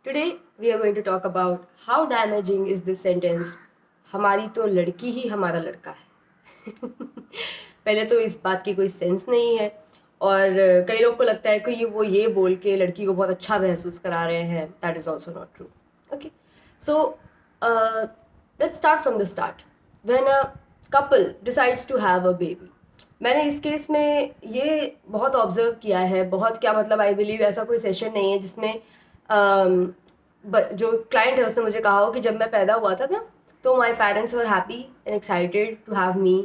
Today we are going to talk about how damaging is this sentence, हमारी तो लड़की ही हमारा लड़का है. पहले तो इस बात की कोई सेंस नहीं है और कई लोग को लगता है कि वो ये बोल के लड़की को बहुत अच्छा महसूस करा रहे हैं. That is also not true. Okay, so let's start from the start. When a couple decides to have a baby, मैंने इस केस में ये बहुत ऑब्जर्व किया है. बहुत क्या मतलब, आई बिलीव ऐसा कोई सेशन नहीं है जिसमें जो क्लाइंट है उसने मुझे कहा हो कि जब मैं पैदा हुआ था ना तो my parents were happy and excited to have me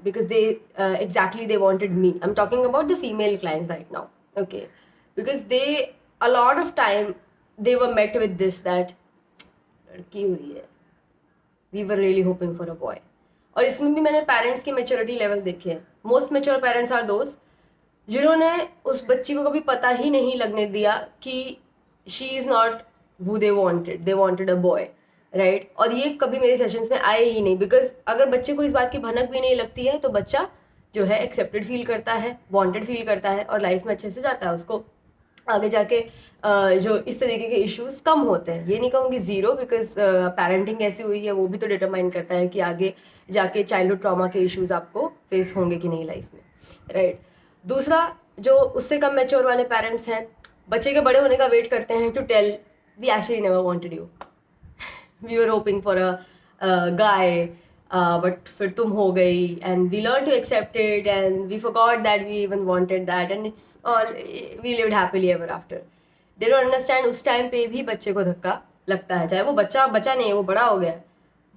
because they exactly they wanted me. I'm talking about the female clients right now. Okay, because they a lot of time they were met with this that लड़की हुई है, we were really hoping for a boy. और इसमें भी मैंने parents की maturity level देखे हैं. Most mature parents are those जिन्होंने उस बच्ची को कभी पता ही नहीं लगने दिया कि she is not who they wanted a boy, right. और ये कभी मेरे सेशंस में आए ही नहीं, बिकॉज अगर बच्चे को इस बात की भनक भी नहीं लगती है तो बच्चा जो है एक्सेप्टेड फील करता है, वांटेड फील करता है और लाइफ में अच्छे से जाता है. उसको आगे जाके जो इस तरीके के इश्यूज कम होते हैं. ये नहीं कहूँगी ज़ीरो, बिकॉज पेरेंटिंग कैसी हुई है वो भी तो डिटरमाइन करता है कि आगे जाके चाइल्डहुड ट्रॉमा के इश्यूज आपको फेस होंगे कि नहीं लाइफ में, राइट. दूसरा, जो उससे कम मैच्योर वाले पेरेंट्स हैं, बच्चे के बड़े होने का वेट करते हैं to tell we actually never wanted you, we were hoping for a guy, but फिर तुम हो गई and we learn to accept it and we forgot that we even wanted that and it's all we lived happily ever after. They don't understand उस time पे भी बच्चे को धक्का लगता है, चाहे वो बच्चा बच्चा नहीं है, वो बड़ा हो गया है.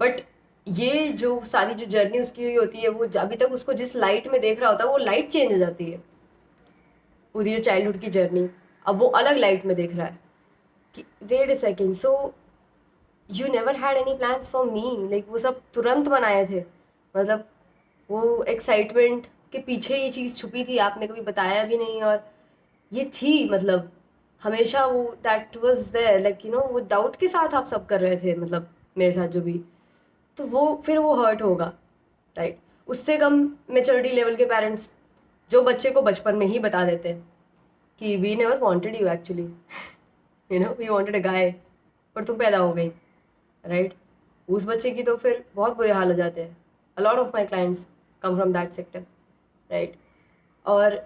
बट ये जो सारी जो जर्नी उसकी हुई होती है, वो अभी तक उसको जिस लाइट में देख रहा होता है वो लाइट चेंज हो जाती है. पूरी जो चाइल्डहुड की जर्नी अब वो अलग लाइट में देख रहा है कि wait a second, so you never had any plans for me. Like वो सब तुरंत बनाए थे, मतलब वो एक्साइटमेंट के पीछे ये चीज़ छुपी थी, आपने कभी बताया भी नहीं. और ये थी, मतलब हमेशा वो that was there, like you know वो डाउट के साथ आप सब कर रहे थे, मतलब मेरे साथ जो भी. तो वो फिर वो हर्ट होगा, राइट. उससे कम मेच्योरिटी लेवल के पेरेंट्स जो बच्चे को बचपन में ही बता देते हैं कि we never wanted you actually, you know we wanted a guy, पर तुम पैदा हो गई, राइट. उस बच्चे की तो फिर बहुत बुरे हाल हो जाते हैं. A lot of my clients come from that sector, right. और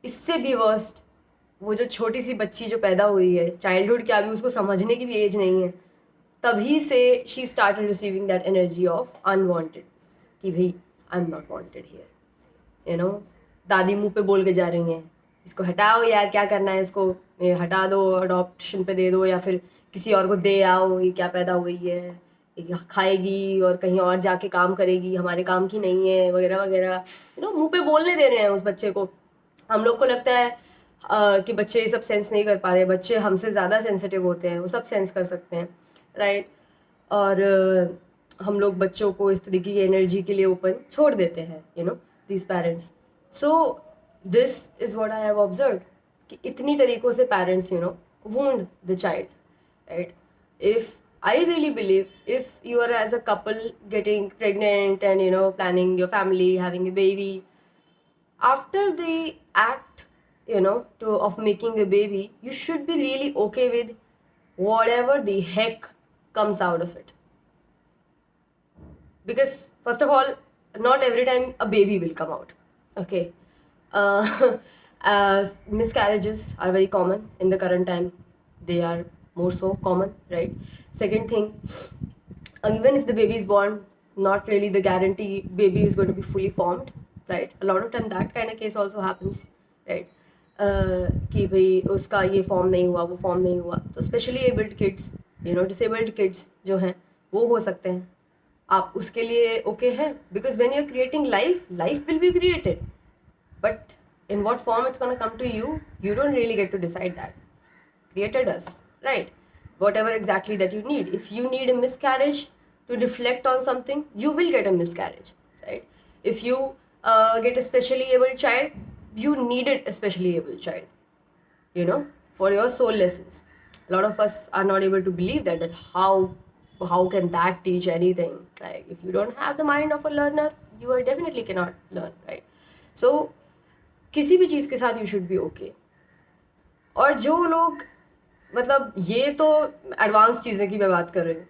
इससे भी वर्स्ट, वो जो छोटी सी बच्ची जो पैदा हुई है, चाइल्डहुड क्या, अभी उसको समझने की भी एज नहीं है, तभी से she started receiving that energy of unwanted, कि भाई I am not wanted here, you know. दादी मुंह पे बोल के जा रही हैं इसको हटाओ यार, क्या करना है इसको, ये हटा दो, अडॉप्शन पे दे दो या फिर किसी और को दे आओ, ये क्या पैदा हुई है, ये खाएगी और कहीं और जाके काम करेगी, हमारे काम की नहीं है, वगैरह वगैरह. यू नो मुंह पे बोलने दे रहे हैं उस बच्चे को. हम लोग को लगता है कि बच्चे ये सब सेंस नहीं कर पा रहे. बच्चे हमसे ज़्यादा सेंसिटिव होते हैं, वो सब सेंस कर सकते हैं, राइट. और हम लोग बच्चों को इस तरीके की एनर्जी के लिए ओपन छोड़ देते हैं, you know, these parents. So this is what I have observe कि इतनी तरीक़ों से parents, you know, wound the child, right. If I really believe if you are as a couple getting pregnant and, you know, planning your family, having a baby, after the act, you know, of making a baby, you should be really okay with whatever the heck comes out of it. Because first of all, not every time a baby will come out, okay. uh, Miscarriages are very common in the current time. They are more so common, right. Second thing, even if the baby is born, not really the guarantee baby is going to be fully formed, right. A lot of time that kind of case also happens, right. कि भाई उसका ये form नहीं हुआ, वो form नहीं हुआ, तो specially abled kids, you know, disabled kids जो हैं वो हो सकते हैं. आप उसके लिए ओके हैं, because when you are creating life, life will be created, but in what form it's going to come to you, you don't really get to decide that. Creator does, right. Whatever exactly that you need, if you need a miscarriage to reflect on something, you will get a miscarriage, right. If you get a specially able child, you needed a specially able child, you know, for your soul lessons. A lot of us are not able to believe that how can that teach anything. Like if you don't have the mind of a learner, you are definitely cannot learn, right. So किसी भी चीज़ के साथ you should be okay. और जो लोग मतलब ये तो एडवांस चीज़ें की मैं बात कर रही हूँ।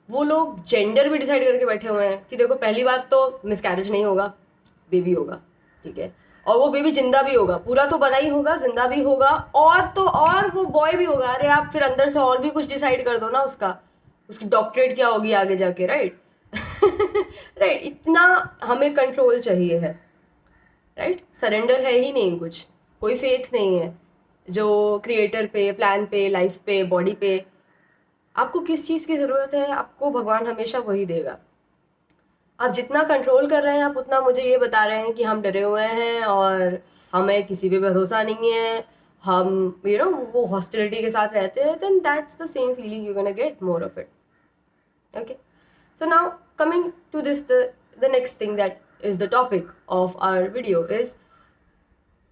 वो लोग जेंडर भी डिसाइड करके बैठे हुए हैं कि देखो पहली बात तो मिसकैरेज नहीं होगा, बेबी होगा, ठीक है, और वो बेबी जिंदा भी होगा, पूरा तो बना ही होगा, जिंदा भी होगा, और तो और वो बॉय भी होगा। अरे आप फिर अंदर से और भी कुछ डिसाइड कर दो ना, उसका उसकी डॉक्टरेट क्या होगी आगे जाके, राइट। राइट, इतना हमें कंट्रोल चाहिए है, राइट। सरेंडर है ही नहीं कुछ, कोई फेथ नहीं है जो क्रिएटर पे, प्लान पे, लाइफ पे, बॉडी पे। आपको किस चीज़ की ज़रूरत है, आपको भगवान हमेशा वही देगा। आप जितना कंट्रोल कर रहे हैं, आप उतना मुझे ये बता रहे हैं कि हम डरे हुए हैं और हमें किसी पे भरोसा नहीं है, हम वो हॉस्टिलिटी के साथ रहते हैं, then that's the same feeling you gonna get more of it. Okay, so now coming to this, the next thing that is the topic of our video is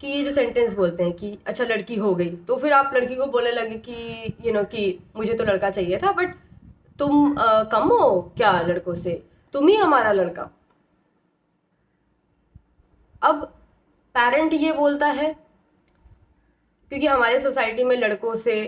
कि ये जो सेंटेंस बोलते हैं कि अच्छा लड़की हो गई, तो फिर आप लड़की को बोलने लगे कि कि मुझे तो लड़का चाहिए था, बट तुम कम हो क्या लड़कों से, तुम ही हमारा लड़का। अब पेरेंट ये बोलता है क्योंकि हमारे सोसाइटी में लड़कों से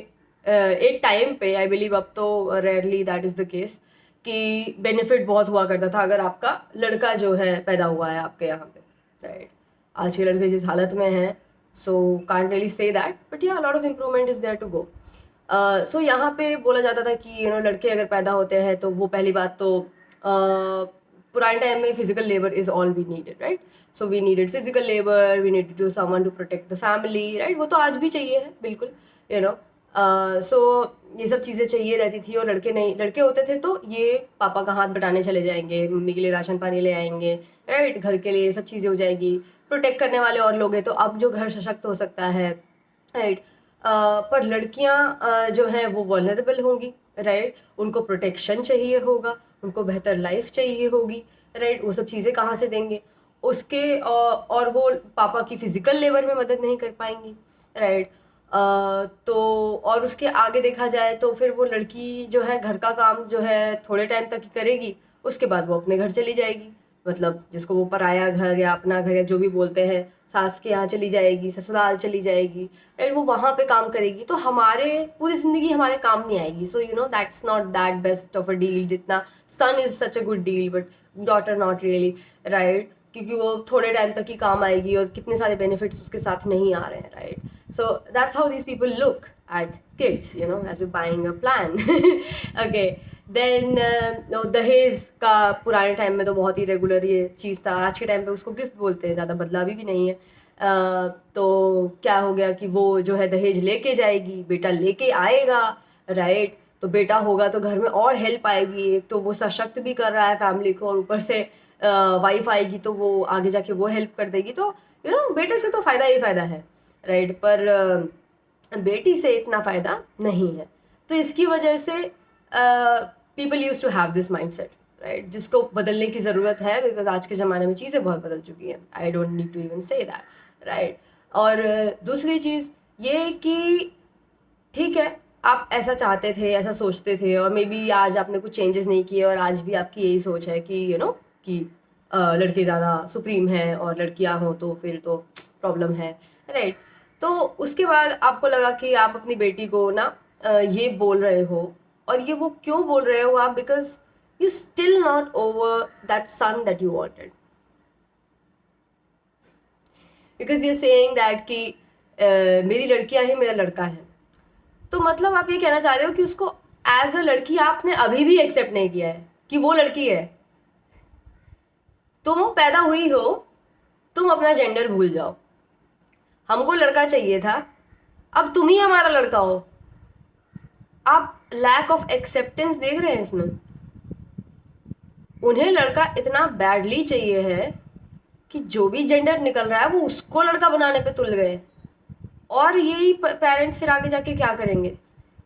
एक टाइम पे, आई बिलीव अब तो rarely that is the case, कि बेनिफिट बहुत हुआ करता था अगर आपका लड़का जो है पैदा हुआ है आपके यहाँ पे, राइट। आज के लड़के जिस हालत में हैं, so can't really say that, but yeah lot of improvement is there to go. So यहाँ पे बोला जाता था कि लड़के अगर पैदा होते हैं तो वो पहली बात तो पुराने टाइम में physical labour is all we needed, right. So we needed physical labour, we needed to someone to protect the family, right. वो तो आज भी चाहिए है बिल्कुल, सो ये सब चीज़ें चाहिए रहती थी। और लड़के नहीं, लड़के होते थे तो ये पापा का हाथ बटाने चले जाएंगे, मम्मी के लिए राशन पानी ले आएंगे, राइट, घर के लिए सब चीज़ें हो जाएगी, प्रोटेक्ट करने वाले और लोग हैं, तो अब जो घर सशक्त हो सकता है, राइट। पर लड़कियां जो हैं वो वल्नरेबल होंगी, राइट, उनको प्रोटेक्शन चाहिए होगा, उनको बेहतर लाइफ चाहिए होगी, राइट। वो सब चीज़ें कहाँ से देंगे उसके, और वो पापा की फिजिकल लेबर में मदद नहीं कर पाएंगी, राइट। तो और उसके आगे देखा जाए तो फिर वो लड़की जो है घर का काम जो है थोड़े टाइम तक ही करेगी, उसके बाद वो अपने घर चली जाएगी, मतलब जिसको वो पराया घर या अपना घर या जो भी बोलते हैं, सास के यहाँ चली जाएगी, ससुराल चली जाएगी, राइट। वो वहाँ पे काम करेगी, तो हमारे पूरी ज़िंदगी हमारे काम नहीं आएगी। So that's not that best of a deal, जितना son is such a good deal but daughter not really, right, क्योंकि वो थोड़े टाइम तक ही काम आएगी और कितने सारे बेनिफिट्स उसके साथ नहीं आ रहे हैं, right. So that's how these people look at kids, as a buying a plan. Okay, then दहेज का पुराने टाइम में तो बहुत ही रेगुलर ये चीज़ था, आज के टाइम पे उसको गिफ्ट बोलते हैं, ज़्यादा बदलाव भी नहीं है। तो क्या हो गया कि वो जो है दहेज लेके जाएगी, बेटा लेके आएगा, राइट। तो बेटा होगा तो घर में और हेल्प आएगी, एक तो वो सशक्त भी कर रहा है फैमिली को, और ऊपर से वाइफ आएगी तो वो आगे जाके वो हेल्प कर देगी, तो बेटे से तो फ़ायदा ही फ़ायदा है, राइट। पर बेटी से इतना फ़ायदा नहीं है। तो इसकी वजह से people use to have this mind set, right, जिसको बदलने की ज़रूरत है, बिकॉज आज के ज़माने में चीज़ें बहुत बदल चुकी हैं। I don't need to even say that, right. और दूसरी चीज़ ये कि ठीक है, आप ऐसा चाहते थे, ऐसा सोचते थे, और मे बी आज आपने कुछ चेंजेस नहीं किए और आज भी आपकी यही सोच है कि कि लड़के ज़्यादा सुप्रीम हैं और लड़कियां हों तो फिर तो प्रॉब्लम है, राइट। तो उसके बाद आपको लगा कि आप अपनी बेटी को ना ये बोल रहे हो, और ये वो क्यों बोल रहे हो आप, because you still not over that son that you wanted, because you saying that कि मेरी लड़कियां ही मेरा लड़का है। तो मतलब आप ये कहना चाह रहे हो कि उसको एज अ लड़की आपने अभी भी एक्सेप्ट नहीं किया है कि वो लड़की है। तुम पैदा हुई हो, तुम अपना जेंडर भूल जाओ, हमको लड़का चाहिए था, अब तुम ही हमारा लड़का हो। आप लैक ऑफ एक्सेप्टेंस देख रहे हैं इसमें। उन्हें लड़का इतना बैडली चाहिए है कि जो भी जेंडर निकल रहा है वो उसको लड़का बनाने पे तुल गए। और यही पेरेंट्स फिर आगे जाके क्या करेंगे,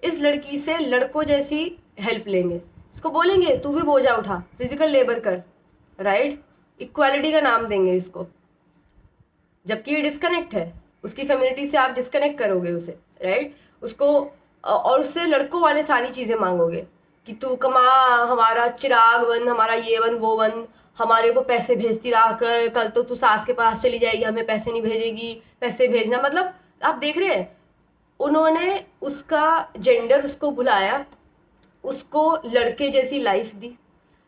इस लड़की से लड़कों जैसी हेल्प लेंगे, इसको बोलेंगे तू भी बोझा उठा, फिजिकल लेबर कर, राइट। इक्वालिटी का नाम देंगे इसको, जबकि ये डिस्कनेक्ट है, उसकी फेमिनिटी से आप डिस्कनेक्ट करोगे उसे, राइट। उसको और उससे लड़कों वाले सारी चीज़ें मांगोगे कि तू कमा, हमारा चिराग बन, हमारा ये बन वो बन, हमारे को पैसे भेजती रहा कर, कल तो तू सास के पास चली जाएगी, हमें पैसे नहीं भेजेगी, पैसे भेजना। मतलब आप देख रहे हैं, उन्होंने उसका जेंडर उसको भुलाया, उसको लड़के जैसी लाइफ दी,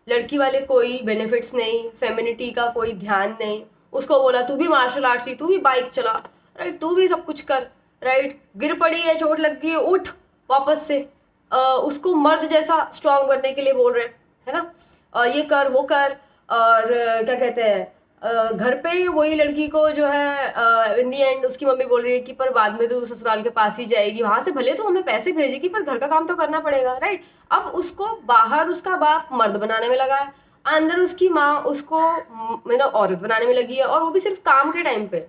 लड़की वाले कोई बेनिफिट्स नहीं, फेमिनिटी का कोई ध्यान नहीं। उसको बोला तू भी मार्शल आर्ट सीख, तू भी बाइक चला, राइट, तू भी सब कुछ कर, राइट, गिर पड़ी है, चोट लग गई है, उठ वापस से। उसको मर्द जैसा स्ट्रांग बनने के लिए बोल रहे हैं, है ना, ये कर वो कर। और क्या कहते हैं, घर पे ही वही लड़की को जो है इन दी एंड उसकी मम्मी बोल रही है कि पर बाद में तो ससुराल के पास ही जाएगी, वहां से भले तो हमें पैसे भेजेगी पर घर का काम तो करना पड़ेगा, राइट। अब उसको बाहर उसका बाप मर्द बनाने में लगा है, अंदर उसकी माँ उसको औरत बनाने में लगी है, और वो भी सिर्फ काम के टाइम पे,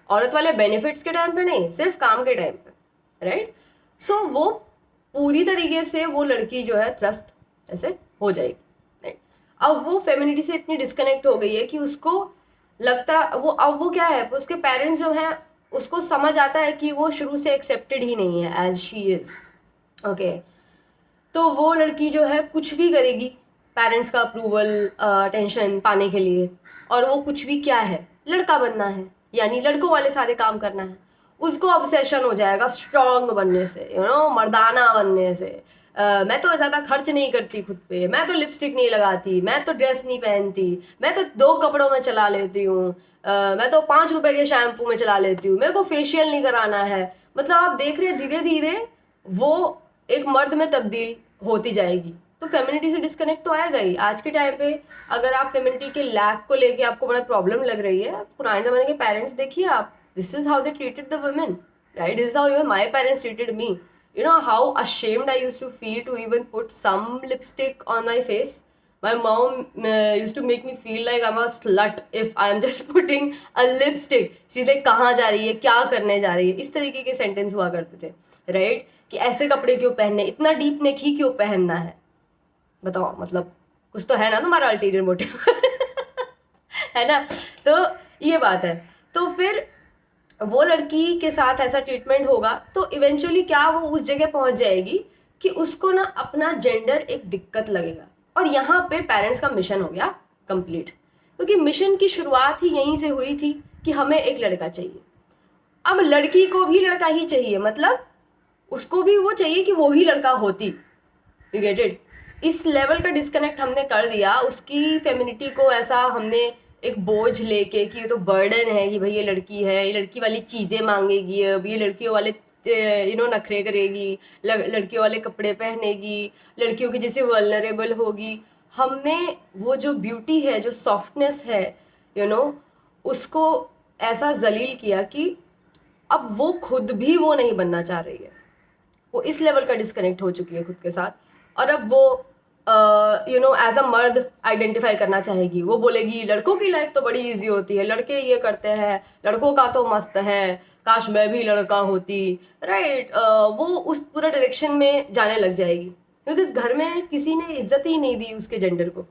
औरत वाले बेनिफिट्स के टाइम पे नहीं, सिर्फ काम के टाइम पे, राइट। सो वो पूरी तरीके से वो लड़की जो है त्रस्त ऐसे हो जाएगी, राइट। अब वो फेमिनिटी से इतनी डिस्कनेक्ट हो गई है कि उसको लगता वो, अब वो क्या है, उसके पेरेंट्स जो हैं उसको समझ आता है कि वो शुरू से एक्सेप्टेड ही नहीं है एज शी इज, ओके। तो वो लड़की जो है कुछ भी करेगी पेरेंट्स का अप्रूवल टेंशन पाने के लिए, और वो कुछ भी क्या है, लड़का बनना है, यानी लड़कों वाले सारे काम करना है। उसको ऑब्सेशन हो जाएगा स्ट्रांग बनने से, मर्दाना बनने से। मैं तो ज़्यादा खर्च नहीं करती खुद पे, मैं तो लिपस्टिक नहीं लगाती, मैं तो ड्रेस नहीं पहनती, मैं तो 2 कपड़ों में चला लेती हूँ, मैं तो 5 रुपए के शैम्पू में चला लेती हूँ, मेरे को फेशियल नहीं कराना है। मतलब आप देख रहे हैं धीरे धीरे वो एक मर्द में तब्दील होती जाएगी। तो फेमिनिटी से डिस्कनेक्ट तो आएगा ही आज के टाइम पे। अगर आप फेमिनिटी के लैक को लेके आपको बड़ा प्रॉब्लम लग रही है, पुराने जमाने के पेरेंट्स देखिए आप, this is how they treated the women, right, this is how even my parents treated me. You know how ashamed I used to feel to even put some lipstick on my face. My mom used to make me feel like I'm a slut if I'm just putting a lipstick. She's like, कहाँ जा रही है, क्या करने जा रही है, इस तरीके के सेंटेंस हुआ करते थे, राइट, कि ऐसे कपड़े क्यों पहनने, इतना डीप नेक ही क्यों पहनना है, बताओ, मतलब कुछ तो है ना तुम्हारा अल्टीरियर मोटिव है ना। तो ये बात है। तो फिर वो लड़की के साथ ऐसा ट्रीटमेंट होगा तो इवेंचुअली क्या वो उस जगह पहुंच जाएगी कि उसको ना अपना जेंडर एक दिक्कत लगेगा। और यहाँ पे पेरेंट्स का मिशन हो गया कंप्लीट, क्योंकि मिशन की शुरुआत ही यहीं से हुई थी कि हमें एक लड़का चाहिए। अब लड़की को भी लड़का ही चाहिए, मतलब उसको भी वो चाहिए कि वो ही लड़का होती, यू गेट इट। इस लेवल का डिस्कनेक्ट हमने कर दिया, उसकी फेमिनिटी को ऐसा हमने एक बोझ लेके कि ये तो बर्डन है कि भाई ये लड़की है, ये लड़की वाली चीज़ें मांगेगी, अब ये लड़कियों वाले नखरे करेगी, लड़कियों वाले कपड़े पहनेगी, लड़कियों की जैसे वल्नरेबल होगी। हमने वो जो ब्यूटी है, जो सॉफ्टनेस है, यू नो उसको ऐसा जलील किया कि अब वो खुद भी वो नहीं बनना चाह रही है। वो इस लेवल का डिस्कनेक्ट हो चुकी है खुद के साथ, और अब वो एज अ मर्द आइडेंटिफाई करना चाहेगी। वो बोलेगी लड़कों की लाइफ तो बड़ी इजी होती है, लड़के ये करते हैं, लड़कों का तो मस्त है, काश मैं भी लड़का होती, राइट। वो उस पूरा डायरेक्शन में जाने लग जाएगी, क्योंकि इस घर में किसी ने इज्जत ही नहीं दी उसके जेंडर को,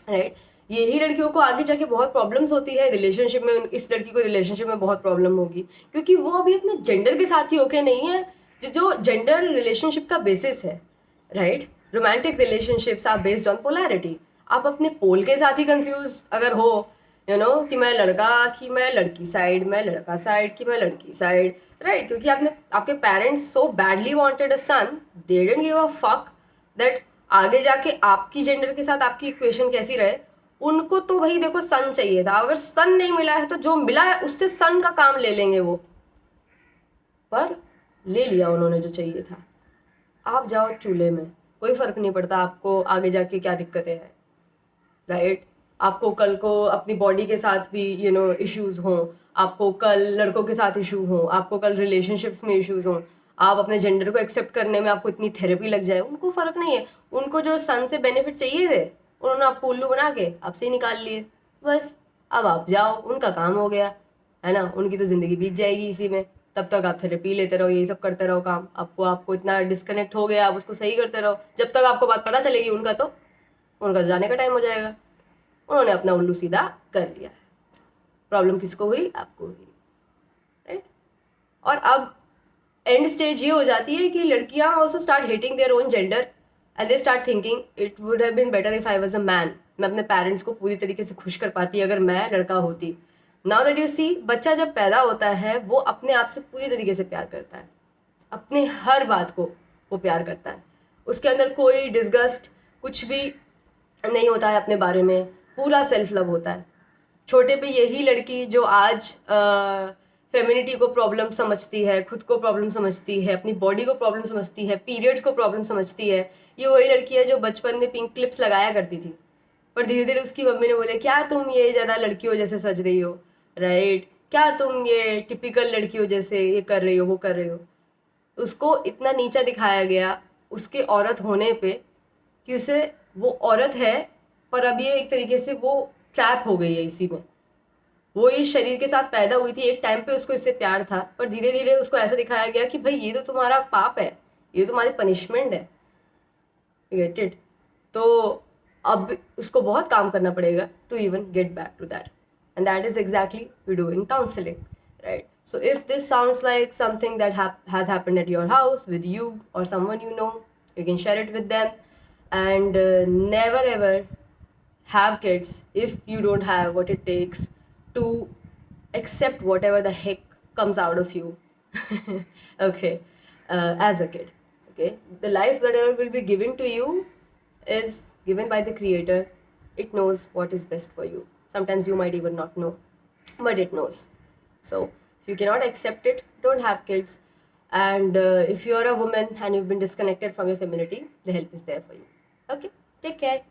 राइट। यही लड़कियों को आगे जाके बहुत प्रॉब्लम्स होती है रिलेशनशिप में। इस लड़की को रिलेशनशिप में बहुत प्रॉब्लम होगी, क्योंकि वो अभी अपने जेंडर के साथ ही ओके नहीं है, जो जेंडर रिलेशनशिप का बेसिस है, right. Romantic relationships are based on polarity. आप अपने पोल के साथ ही कंफ्यूज अगर हो, कि मैं लड़का कि मैं लड़की साइड, मैं लड़का साइड कि मैं लड़की साइड, राइट, क्योंकि आपने आपके parents so badly wanted a son, they didn't give a fuck that आगे जाके आपकी जेंडर के साथ आपकी इक्वेशन कैसी रहे। उनको तो भाई देखो सन चाहिए था, अगर सन नहीं मिला है तो जो मिला है उससे सन का काम ले लेंगे वो, पर ले लिया उन्होंने जो चाहिए था। आप जाओ चूल्हे में, कोई फर्क नहीं पड़ता आपको आगे जाके क्या दिक्कतें हैं, राइट। आपको कल को अपनी बॉडी के साथ भी इश्यूज हों, आपको कल लड़कों के साथ इशू हों, आपको कल रिलेशनशिप्स में इश्यूज हों, आप अपने जेंडर को एक्सेप्ट करने में आपको इतनी थेरेपी लग जाए, उनको फ़र्क नहीं है। उनको जो सन से बेनिफिट चाहिए थे उन्होंने आपको उल्लू बना के आपसे ही निकाल लिए, बस। अब आप जाओ, उनका काम हो गया, है ना, उनकी तो ज़िंदगी बीत जाएगी इसी में। तब तक आप थेरेपी लेते रहो, यही सब करते रहो काम। आपको इतना डिस्कनेक्ट हो गया, आप उसको सही करते रहो, जब तक आपको बात पता चलेगी उनका जाने का टाइम हो जाएगा। उन्होंने अपना उल्लू सीधा कर लिया। प्रॉब्लम किसको हुई? आपको हुई, राइट। और अब एंड स्टेज ये हो जाती है कि लड़कियां also start hating their own gender and they start thinking it would have been better if I was a man. मैं अपने पेरेंट्स को पूरी तरीके से खुश कर पाती अगर मैं लड़का होती। नाउ दैट यू सी, बच्चा जब पैदा होता है वो अपने आप से पूरी तरीके से प्यार करता है, अपने हर बात को वो प्यार करता है, उसके अंदर कोई डिस्गस्ट कुछ भी नहीं होता है अपने बारे में, पूरा सेल्फ लव होता है। छोटे पे यही लड़की जो आज फेमिनिटी को प्रॉब्लम समझती है, खुद को प्रॉब्लम समझती है, अपनी बॉडी को प्रॉब्लम समझती है, पीरियड्स को प्रॉब्लम समझती है, ये वही लड़की है जो बचपन में पिंक क्लिप्स लगाया करती थी, पर धीरे धीरे उसकी मम्मी ने बोले क्या तुम ये ज़्यादा लड़कियों जैसे सज रही हो, राइट, क्या तुम ये टिपिकल लड़कियों जैसे ये कर रही हो वो कर रही हो। उसको इतना नीचा दिखाया गया उसके औरत होने पे कि उसे, वो औरत है पर अब ये एक तरीके से वो ट्रैप हो गई है इसी में। वो इस शरीर के साथ पैदा हुई थी, एक टाइम पे उसको इससे प्यार था, पर धीरे धीरे उसको ऐसा दिखाया गया कि भाई ये तो तुम्हारा पाप है, ये तुम्हारी पनिशमेंट है, गेट इट। तो अब उसको बहुत काम करना पड़ेगा to even get back to that, and that is exactly we do in counselling, right. So if this sounds like something that has happened at your house with you or someone you know, you can share it with them. And never ever have kids if you don't have what it takes to accept whatever the heck comes out of you. Okay, as a kid. Okay, the life that will be given to you is given by the creator. It knows what is best for you. Sometimes you might even not know, but it knows. So if you cannot accept it, don't have kids. And if you're a woman and you've been disconnected from your femininity, the help is there for you. Okay, take care.